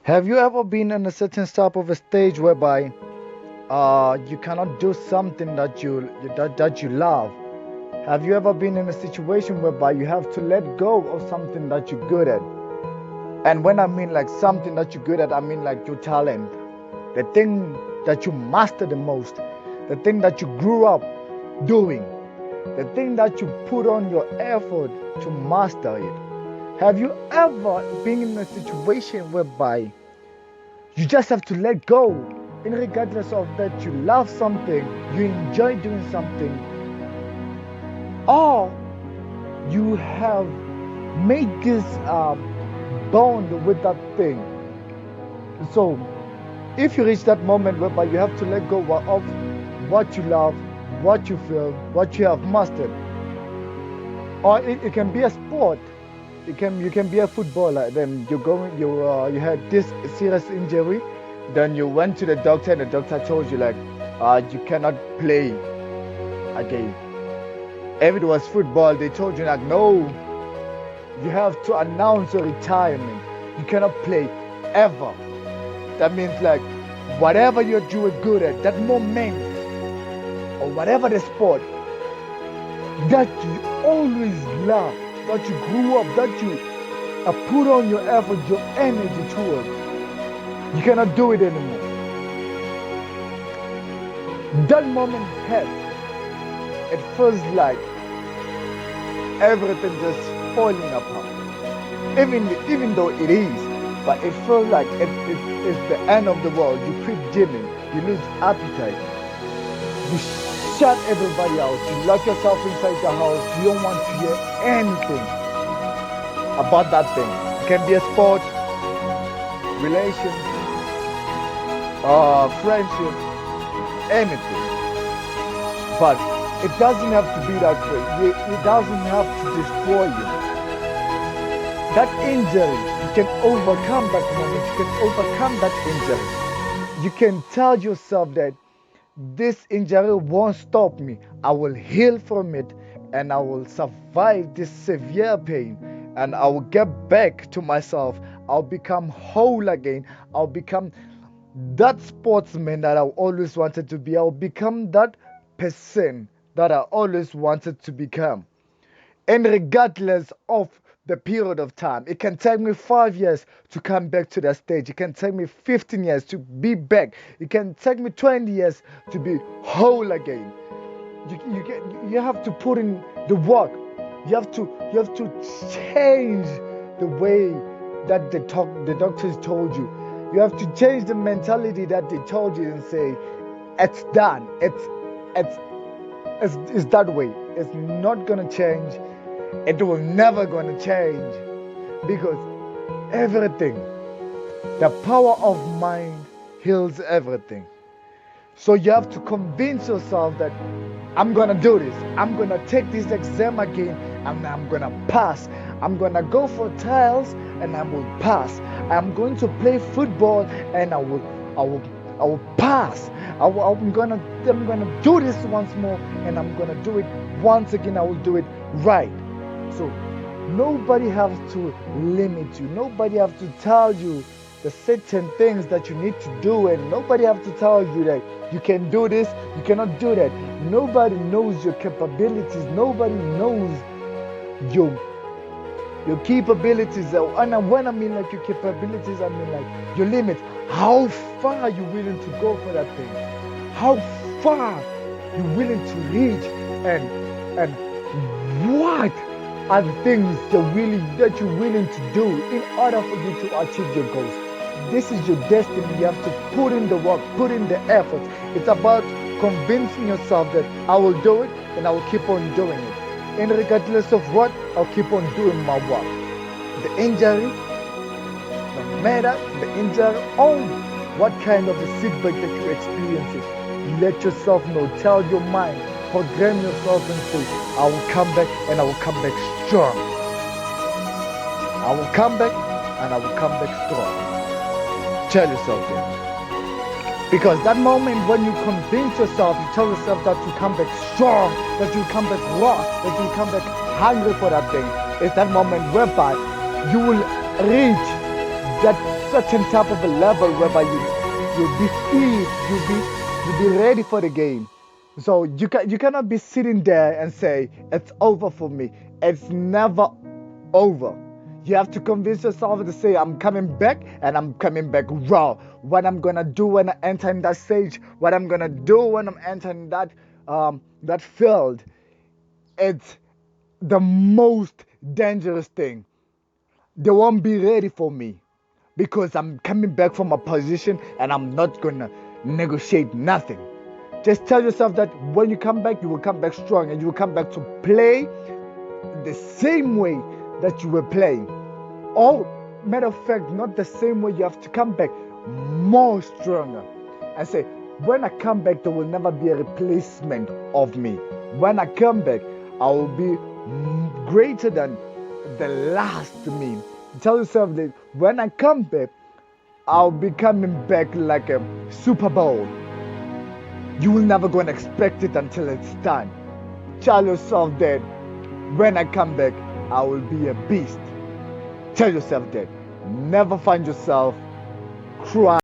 Have you ever been in a certain type of a stage whereby you cannot do something that you love? Have you ever been in a situation whereby you have to let go of something that you're good at? And when I mean like something that you're good at, I mean like your talent, the thing that you master the most, the thing that you grew up doing, the thing that you put on your effort to master it. Have you ever been in a situation whereby you just have to let go, in regardless of that you love something, you enjoy doing something, or you have made this bond with that thing? So, if you reach that moment whereby you have to let go of what you love, what you feel, what you have mastered, or it can be a sport. You can be a footballer. Then you had this serious injury. Then you went to the doctor, and the doctor told you like you cannot play again. If it was football, they told you like no, you have to announce your retirement. You cannot play ever. That means like whatever you're doing good at that moment, or whatever the sport that you always loved, that you grew up, that you put on your effort, your energy towards, you cannot do it anymore. That moment hits. It feels like everything just falling apart. Even though it is, but it feels like it's the end of the world. You quit gymming, you lose appetite, you shut everybody out, you lock yourself inside the house, you don't want to hear anything about that thing. It can be a sport, relation, friendship, anything. But it doesn't have to be that way. It doesn't have to destroy you. That injury, you can overcome that moment, you can overcome that injury. You can tell yourself that this injury won't stop me. I will heal from it, and I will survive this severe pain, and I will get back to myself. I'll become whole again. I'll become that sportsman that I always wanted to be. I'll become that person that I always wanted to become. And regardless of the period of time, it can take me 5 years to come back to that stage. It can take me 15 years to be back. It can take me 20 years to be whole again. You have to put in the work. You have to change the way that the doctors told you. You have to change the mentality that they told you and say, it's done. It's it's that way. It's not gonna change. It will never gonna change, because everything, the power of mind heals everything. So you have to convince yourself that I'm gonna do this. I'm gonna take this exam again, and I'm gonna pass. I'm gonna go for trials, and I will pass. I'm going to play football, and I will pass. I'm gonna do this once more, and I'm gonna do it once again. I will do it right. So nobody has to limit you. Nobody has to tell you the certain things that you need to do, and nobody have to tell you that you can do this, you cannot do that. Nobody knows your capabilities. Nobody knows your your capabilities. And when I mean like your capabilities, I mean like your limits. How far are you willing to go for that thing? How far you willing to reach, and what are the things that you're willing to do in order for you to achieve your goals? This is your destiny. You have to put in the work, put in the effort. It's about convincing yourself that I will do it, and I will keep on doing it. And regardless of what, I'll keep on doing my work. The injury, no matter the injury, or what kind of a setback that you're experiencing, let yourself know. Tell your mind, program yourself, and say, I will come back, and I will come back strong. I will come back, and I will come back strong. Tell yourself that. Because that moment when you convince yourself, you tell yourself that you come back strong, that you come back raw, that you come back hungry for that thing, it's that moment whereby you will reach that certain type of a level whereby you'll be fit, you'll be ready for the game. So you cannot be sitting there and say it's over for me. It's never over. You have to convince yourself to say I'm coming back and I'm coming back raw. What I'm gonna do when I enter in that stage, what I'm gonna do when I'm entering that field, it's the most dangerous thing. They won't be ready for me because I'm coming back from a position and I'm not gonna negotiate nothing. Just tell yourself that when you come back, you will come back strong and you will come back to play the same way that you were playing. Or, matter of fact, not the same way, you have to come back more stronger. And say, when I come back, there will never be a replacement of me. When I come back, I will be greater than the last me. Tell yourself that when I come back, I'll be coming back like a Super Bowl. You will never go and expect it until it's done. Tell yourself that when I come back, I will be a beast. Tell yourself that. Never find yourself crying.